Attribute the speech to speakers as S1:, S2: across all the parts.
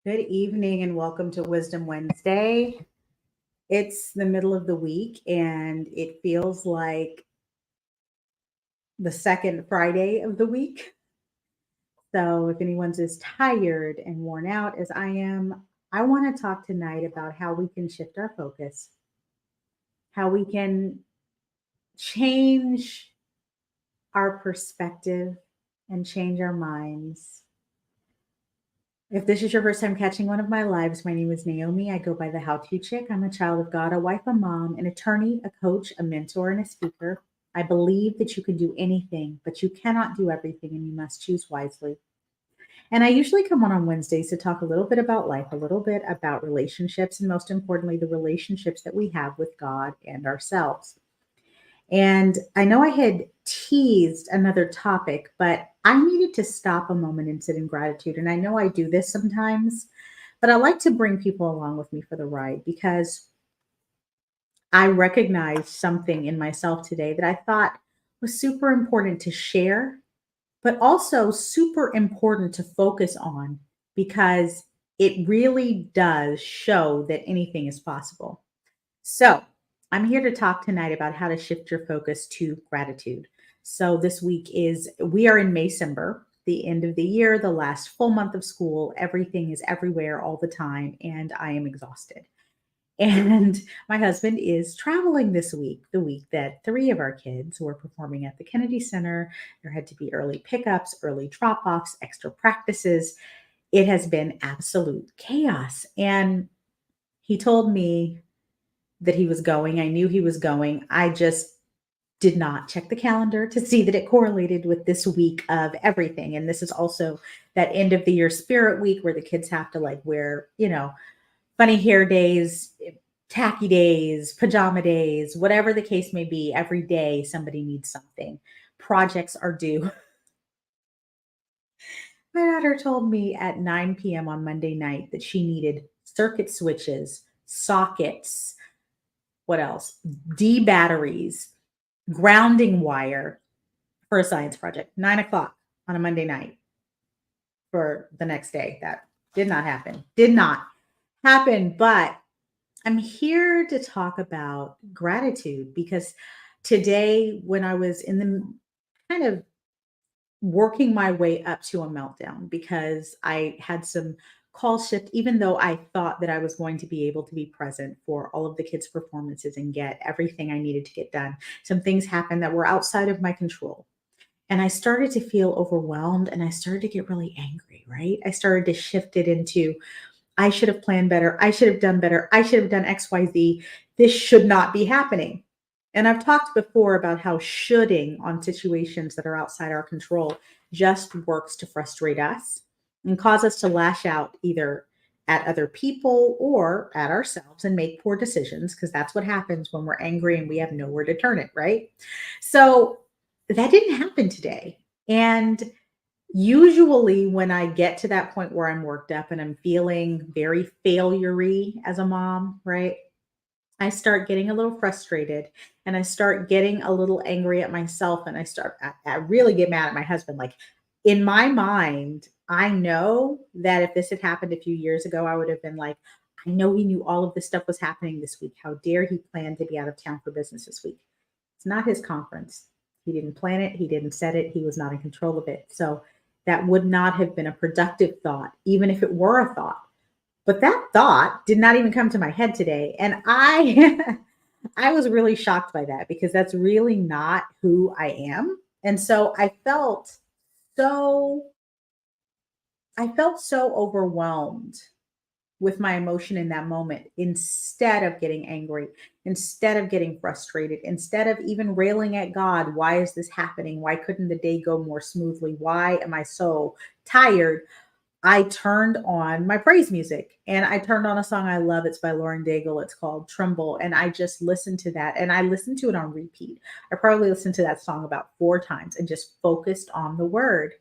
S1: Good evening and welcome to Wisdom Wednesday. It's the middle of the week and it feels like the second Friday of the week. So, if anyone's as tired and worn out as I am, I want to talk tonight about how we can shift our focus, how we can change our perspective and change our minds. If this is your first time catching one of my lives, my name is Naomi. I go by the How To Chick. I'm a child of God, a wife, a mom, an attorney, a coach, a mentor, and a speaker. I believe that you can do anything, but you cannot do everything, and you must choose wisely. And I usually come on Wednesdays to talk a little bit about life, a little bit about relationships, and most importantly, the relationships that we have with God and ourselves. And I know I had teased another topic, but I needed to stop a moment and sit in gratitude. And I know I do this sometimes, but I like to bring people along with me for the ride because I recognized something in myself today that I thought was super important to share, but also super important to focus on because it really does show that anything is possible. So, I'm here to talk tonight about how to shift your focus to gratitude. So, this week we are in Maycember, the end of the year, the last full month of school. Everything is everywhere all the time, and I am exhausted. And my husband is traveling this week, the week that three of our kids were performing at the Kennedy Center. There had to be early pickups, early drop offs, extra practices. It has been absolute chaos. And he told me that he was going. I knew he was going. I just did not check the calendar to see that it correlated with this week of everything. And this is also that end of the year spirit week where the kids have to like wear, funny hair days, tacky days, pajama days, whatever the case may be. Every day somebody needs something. Projects are due. My daughter told me at 9 p.m. on Monday night that she needed circuit switches, sockets, what else? D batteries, grounding wire for a science project. 9 o'clock on a Monday night for the next day. That did not happen. Did not happen. But I'm here to talk about gratitude because today, when I was in the kind of working my way up to a meltdown because I had some call shift, even though I thought that I was going to be able to be present for all of the kids' performances and get everything I needed to get done. Some things happened that were outside of my control. And I started to feel overwhelmed and I started to get really angry, right? I started to shift it into, I should have planned better. I should have done better. I should have done XYZ. This should not be happening. And I've talked before about how shoulding on situations that are outside our control just works to frustrate us and cause us to lash out either at other people or at ourselves and make poor decisions because that's what happens when we're angry and we have nowhere to turn it, right? So that didn't happen today. And usually, when I get to that point where I'm worked up and I'm feeling very failury as a mom, right? I start getting a little frustrated and I start getting a little angry at myself and I really get mad at my husband. Like in my mind, I know that if this had happened a few years ago, I would have been like, I know he knew all of this stuff was happening this week. How dare he plan to be out of town for business this week? It's not his conference. He didn't plan it. He didn't set it. He was not in control of it. So that would not have been a productive thought, even if it were a thought. But that thought did not even come to my head today. And I I was really shocked by that because that's really not who I am. And so so I felt so overwhelmed with my emotion in that moment instead of getting angry, instead of getting frustrated, instead of even railing at God, why is this happening? Why couldn't the day go more smoothly? Why am I so tired? I turned on my praise music and I turned on a song I love. It's by Lauren Daigle. It's called Tremble. And I just listened to that and I listened to it on repeat. I probably listened to that song about 4 times and just focused on the words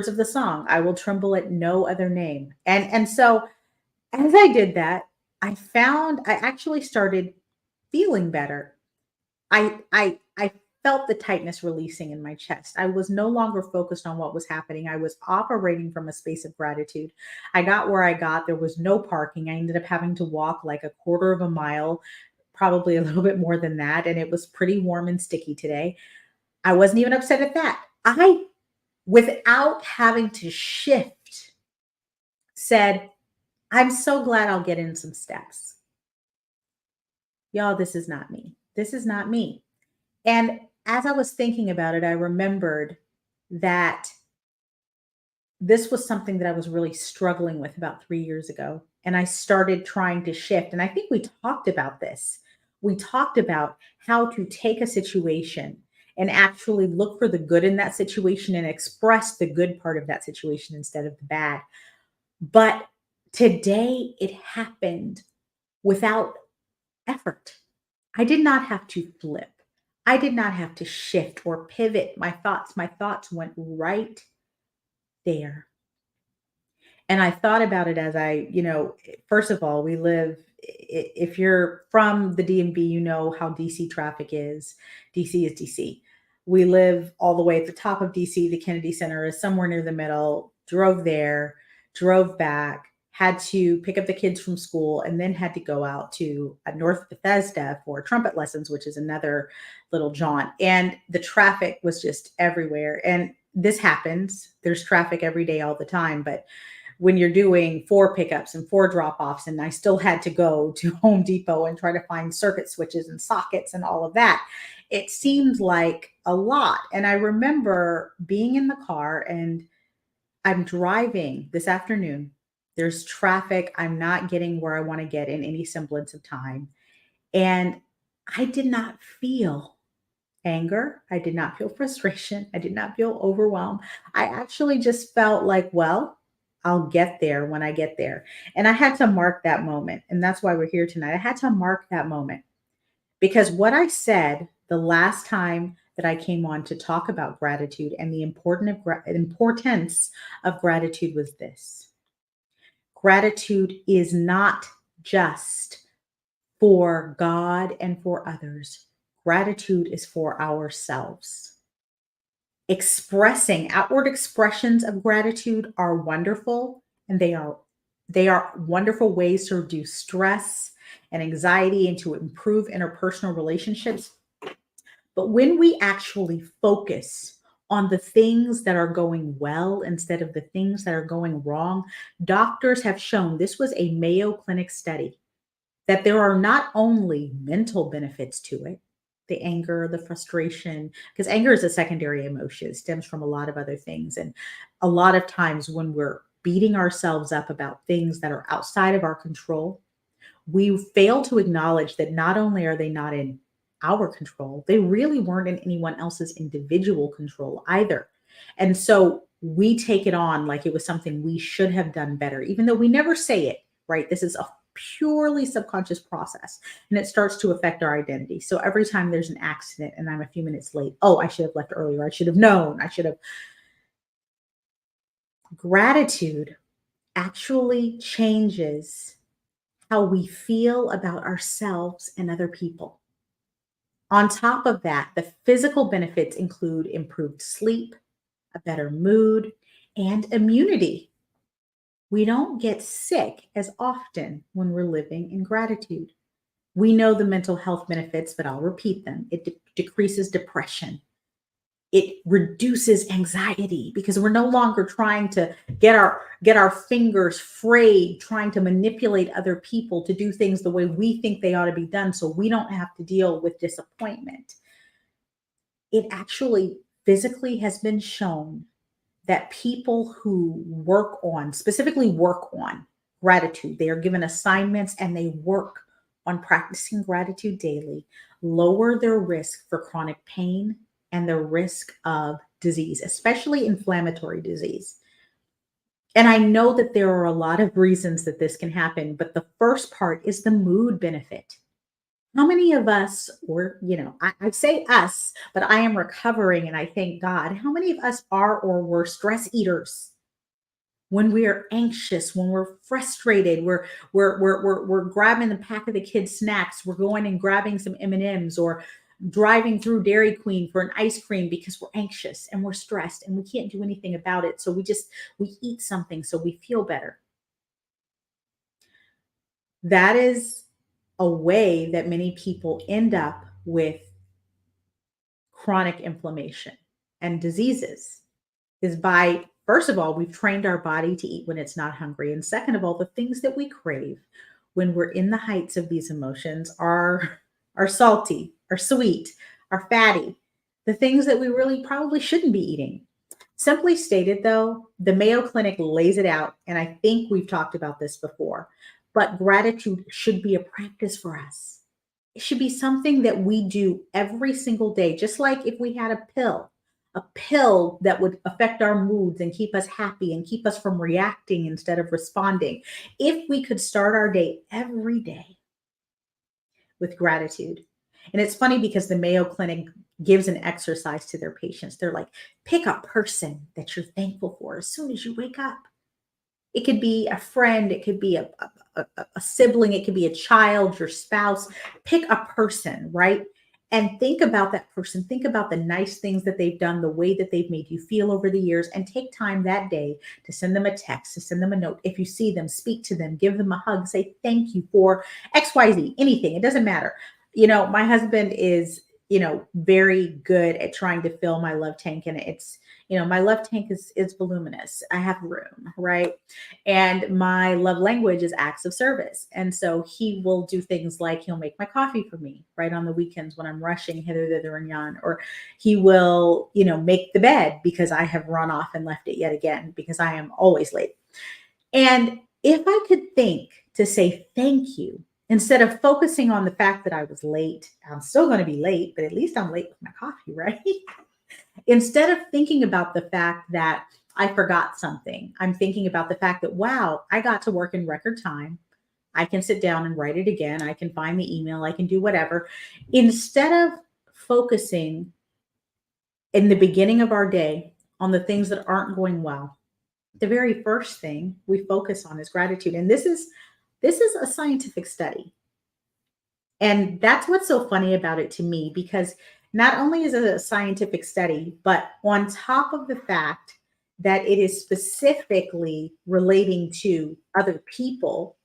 S1: of the song. I will tremble at no other name. And so as I did that, I actually started feeling better. I felt the tightness releasing in my chest. I was no longer focused on what was happening. I was operating from a space of gratitude. I got where I got. There was no parking. I ended up having to walk like a quarter of a mile, probably a little bit more than that. And it was pretty warm and sticky today. I wasn't even upset at that. I, without having to shift, said, I'm so glad I'll get in some steps. Y'all, this is not me. This is not me. And as I was thinking about it, I remembered that this was something that I was really struggling with about 3 years ago. And I started trying to shift. And I think we talked about this. We talked about how to take a situation and actually look for the good in that situation and express the good part of that situation instead of the bad. But today it happened without effort. I did not have to flip. I did not have to shift or pivot my thoughts. My thoughts went right there. And I thought about it as first of all, we live, if you're from the DMV, you know how DC traffic is. DC is DC. We live all the way at the top of DC. The Kennedy Center is somewhere near the middle. Drove there, drove back, had to pick up the kids from school, and then had to go out to North Bethesda for trumpet lessons, which is another little jaunt. And the traffic was just everywhere. And this happens. There's traffic every day, all the time. But when you're doing 4 pickups and 4 drop-offs, and I still had to go to Home Depot and try to find circuit switches and sockets and all of that, it seemed like a lot. And I remember being in the car, and I'm driving this afternoon. There's traffic. I'm not getting where I want to get in any semblance of time. And I did not feel anger. I did not feel frustration. I did not feel overwhelmed. I actually just felt like, well, I'll get there when I get there. And I had to mark that moment. And that's why we're here tonight. I had to mark that moment because what I said the last time that I came on to talk about gratitude and the importance of gratitude was this. Gratitude is not just for God and for others. Gratitude is for ourselves. Expressing outward expressions of gratitude are wonderful, and they are wonderful ways to reduce stress and anxiety and to improve interpersonal relationships. But when we actually focus on the things that are going well instead of the things that are going wrong, doctors have shown, this was a Mayo Clinic study, that there are not only mental benefits to it, the anger, the frustration, because anger is a secondary emotion. It stems from a lot of other things. And a lot of times when we're beating ourselves up about things that are outside of our control, we fail to acknowledge that not only are they not in our control, they really weren't in anyone else's individual control either. And so we take it on like it was something we should have done better, even though we never say it, right? This is a purely subconscious process, and it starts to affect our identity. So every time there's an accident and I'm a few minutes late, oh, I should have left earlier. I should have known. I should have. Gratitude actually changes how we feel about ourselves and other people. On top of that, the physical benefits include improved sleep, a better mood, and immunity. We don't get sick as often when we're living in gratitude. We know the mental health benefits, but I'll repeat them. It decreases depression. It reduces anxiety because we're no longer trying to get our fingers frayed, trying to manipulate other people to do things the way we think they ought to be done so we don't have to deal with disappointment. It actually physically has been shown that people who specifically work on gratitude, they are given assignments and they work on practicing gratitude daily, lower their risk for chronic pain and the risk of disease, especially inflammatory disease. And I know that there are a lot of reasons that this can happen, but the first part is the mood benefit. How many of us, or, I say us, but I am recovering and I thank God. How many of us are or were stress eaters? When we're anxious, when we're frustrated, we're grabbing the pack of the kids' snacks, we're going and grabbing some M&Ms, or driving through Dairy Queen for an ice cream because we're anxious and we're stressed and we can't do anything about it. So we eat something so we feel better. That is a way that many people end up with chronic inflammation and diseases, is by, first of all, we've trained our body to eat when it's not hungry. And second of all, the things that we crave when we're in the heights of these emotions are salty, are sweet, are fatty, the things that we really probably shouldn't be eating. Simply stated, though, the Mayo Clinic lays it out, and I think we've talked about this before, but gratitude should be a practice for us. It should be something that we do every single day, just like if we had a pill that would affect our moods and keep us happy and keep us from reacting instead of responding. If we could start our day every day with gratitude. And it's funny because the Mayo Clinic gives an exercise to their patients. They're like, pick a person that you're thankful for as soon as you wake up. It could be a friend, it could be a sibling, it could be a child, your spouse. Pick a person, right? And think about that person. Think about the nice things that they've done, the way that they've made you feel over the years, and take time that day to send them a text, to send them a note. If you see them, speak to them, give them a hug, say thank you for XYZ, anything. It doesn't matter. My husband is, very good at trying to fill my love tank. And it's, my love tank is voluminous. I have room, right? And my love language is acts of service. And so he will do things like he'll make my coffee for me right on the weekends when I'm rushing hither, thither, and yon, or he will, make the bed because I have run off and left it yet again because I am always late. And if I could think to say thank you instead of focusing on the fact that I was late, I'm still going to be late, but at least I'm late with my coffee, right? Instead of thinking about the fact that I forgot something, I'm thinking about the fact that, wow, I got to work in record time. I can sit down and write it again. I can find the email. I can do whatever. Instead of focusing in the beginning of our day on the things that aren't going well, the very first thing we focus on is gratitude. And this is a scientific study. And that's what's so funny about it to me, because not only is it a scientific study, but on top of the fact that it is specifically relating to other people,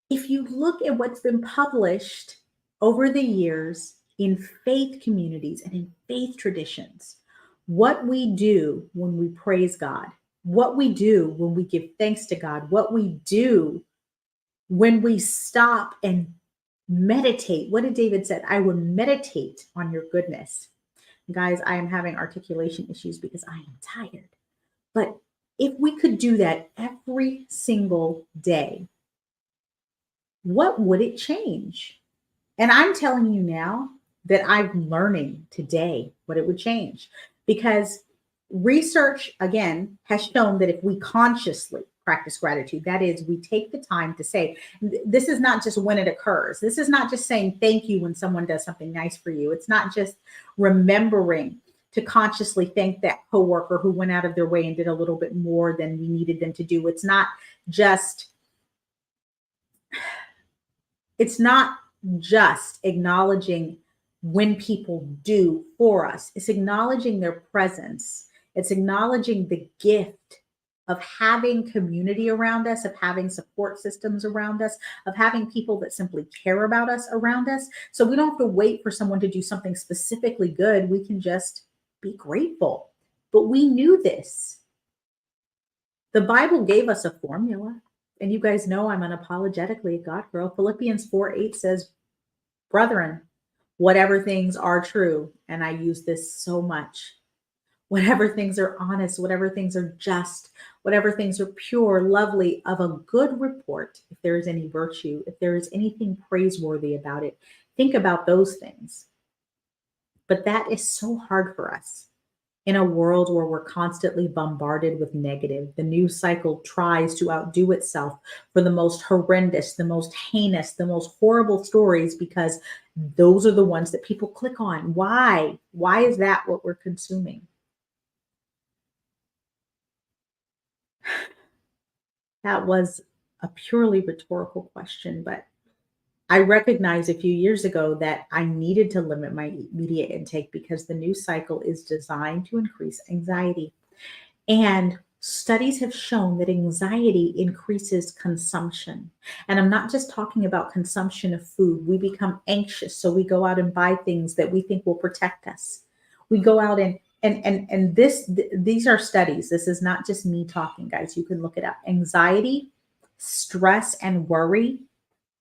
S1: if you look at what's been published over the years in faith communities and in faith traditions, what we do when we praise God, what we do when we give thanks to God, what we do when we stop and meditate. What did David said? I will meditate on your goodness. Guys, I am having articulation issues because I am tired. But if we could do that every single day, what would it change? And I'm telling you now that I'm learning today what it would change, because research, again, has shown that if we consciously practice gratitude, that is, we take the time to say, this is not just when it occurs. This is not just saying thank you when someone does something nice for you. It's not just remembering to consciously thank that coworker who went out of their way and did a little bit more than we needed them to do. It's not just acknowledging when people do for us. It's acknowledging their presence. It's acknowledging the gift of having community around us, of having support systems around us, of having people that simply care about us around us. So we don't have to wait for someone to do something specifically good. We can just be grateful. But we knew this. The Bible gave us a formula. And you guys know I'm unapologetically a God girl. Philippians 4:8 says, brethren, whatever things are true, and I use this so much, whatever things are honest, whatever things are just, whatever things are pure, lovely, of a good report, if there is any virtue, if there is anything praiseworthy about it, think about those things. But that is so hard for us. In a world where we're constantly bombarded with negative, the news cycle tries to outdo itself for the most horrendous, the most heinous, the most horrible stories, because those are the ones that people click on. Why? Why is that what we're consuming? That was a purely rhetorical question, but I recognized a few years ago that I needed to limit my media intake because the news cycle is designed to increase anxiety. And studies have shown that anxiety increases consumption. And I'm not just talking about consumption of food. We become anxious, so we go out and buy things that we think will protect us. We go out and these are studies. This is not just me talking, guys. You can look it up. Anxiety, stress, and worry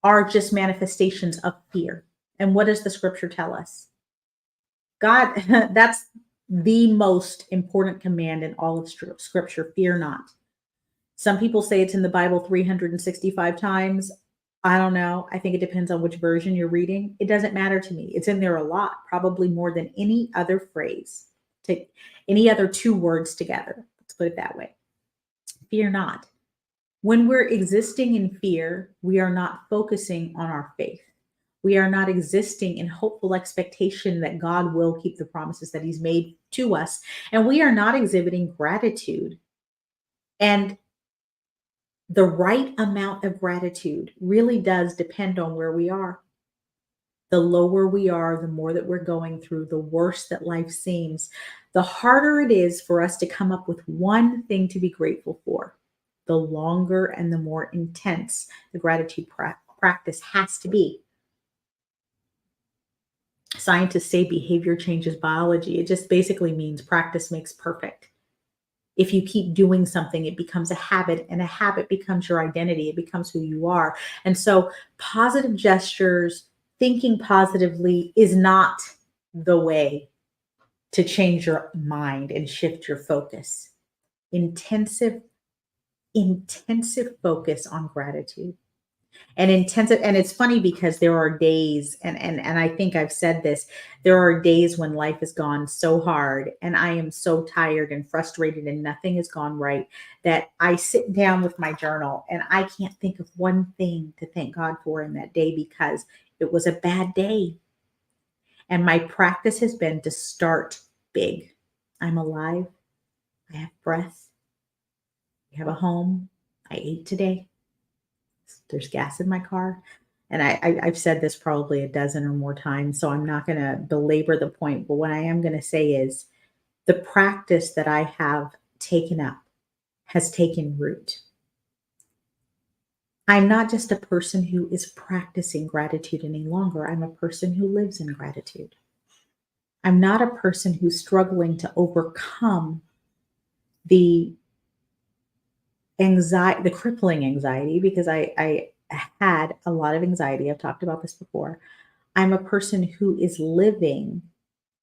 S1: are just manifestations of fear. And what does the scripture tell us? God, that's the most important command in all of scripture. Fear not. Some people say it's in the Bible 365 times. I don't know. I think it depends on which version you're reading. It doesn't matter to me. It's in there a lot, probably more than any other phrase. Take any other two words together. Let's put it that way. Fear not. When we're existing in fear, we are not focusing on our faith. We are not existing in hopeful expectation that God will keep the promises that He's made to us. And we are not exhibiting gratitude. And the right amount of gratitude really does depend on where we are. The lower we are, the more that we're going through, the worse that life seems, the harder it is for us to come up with one thing to be grateful for. The longer and the more intense the gratitude practice has to be. Scientists say behavior changes biology. It just basically means practice makes perfect. If you keep doing something, it becomes a habit, and a habit becomes your identity. It becomes who you are. And so positive gestures, thinking positively is not the way to change your mind and shift your focus. Intensive focus on gratitude. And it's funny because there are days, and I think I've said this, there are days when life has gone so hard and I am so tired and frustrated and nothing has gone right, that I sit down with my journal and I can't think of one thing to thank God for in that day because it was a bad day. And my practice has been to start big. I'm alive. I have breath. I have a home. I ate today. There's gas in my car. And I've said this probably a dozen or more times, so I'm not going to belabor the point. But what I am going to say is the practice that I have taken up has taken root. I'm not just a person who is practicing gratitude any longer. I'm a person who lives in gratitude. I'm not a person who's struggling to overcome the anxiety, the crippling anxiety, because I had a lot of anxiety. I've talked about this before. I'm a person who is living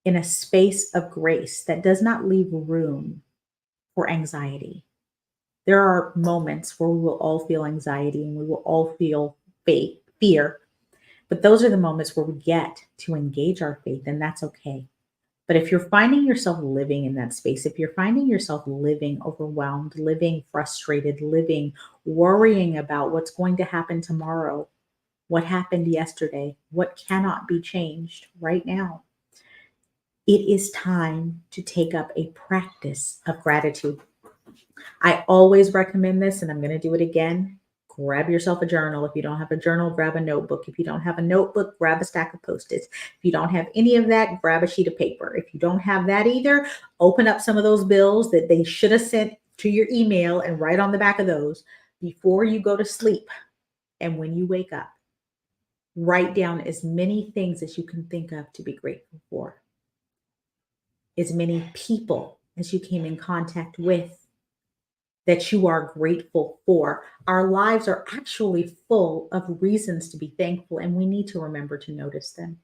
S1: in a space of grace that does not leave room for anxiety. There are moments where we will all feel anxiety and we will all feel fear, but those are the moments where we get to engage our faith, and that's okay. But if you're finding yourself living in that space, if you're finding yourself living overwhelmed, living frustrated, living worrying about what's going to happen tomorrow, what happened yesterday, what cannot be changed right now, it is time to take up a practice of gratitude. I always recommend this, and I'm going to do it again. Grab yourself a journal. If you don't have a journal, grab a notebook. If you don't have a notebook, grab a stack of Post-its. If you don't have any of that, grab a sheet of paper. If you don't have that either, open up some of those bills that they should have sent to your email and write on the back of those before you go to sleep. And when you wake up, write down as many things as you can think of to be grateful for. As many people as you came in contact with that you are grateful for. Our lives are actually full of reasons to be thankful, and we need to remember to notice them.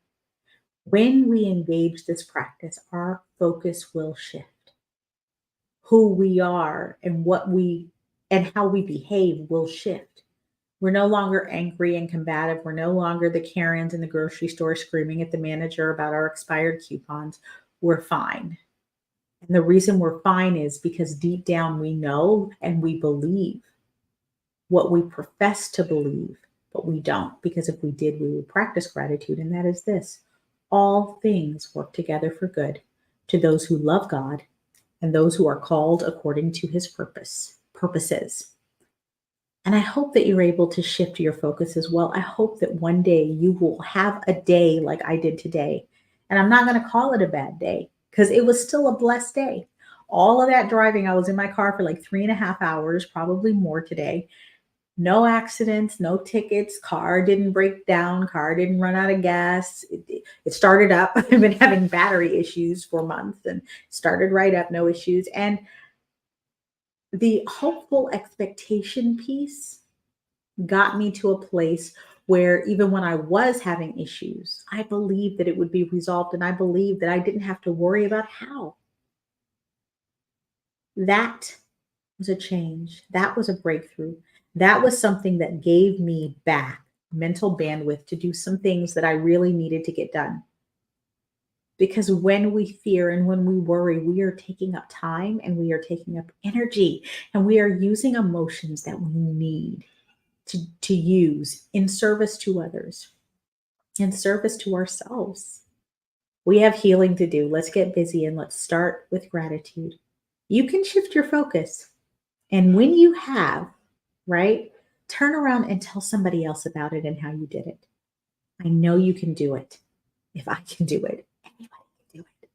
S1: When we engage this practice, our focus will shift. Who we are and how we behave will shift. We're no longer angry and combative. We're no longer the Karens in the grocery store screaming at the manager about our expired coupons. We're fine. And the reason we're fine is because deep down we know and we believe what we profess to believe, but we don't. Because if we did, we would practice gratitude. And that is this: all things work together for good to those who love God and those who are called according to His purposes. And I hope that you're able to shift your focus as well. I hope that one day you will have a day like I did today. And I'm not going to call it a bad day because it was still a blessed day. All of that driving, I was in my car for like 3.5 hours, probably more today. No accidents, no tickets. Car didn't break down. Car didn't run out of gas. It started up. I've been having battery issues for months and started right up, no issues. And the hopeful expectation piece got me to a place where even when I was having issues, I believed that it would be resolved and I believed that I didn't have to worry about how. That was a change. That was a breakthrough. That was something that gave me back mental bandwidth to do some things that I really needed to get done. Because when we fear and when we worry, we are taking up time and we are taking up energy and we are using emotions that we need to use in service to others, in service to ourselves. We have healing to do. Let's get busy and let's start with gratitude. You can shift your focus. And when you have, right, turn around and tell somebody else about it and how you did it. I know you can do it. If I can do it, anybody can do it.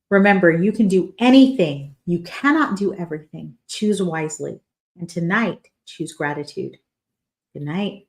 S1: Remember, you can do anything. You cannot do everything. Choose wisely. And tonight, choose gratitude. Good night.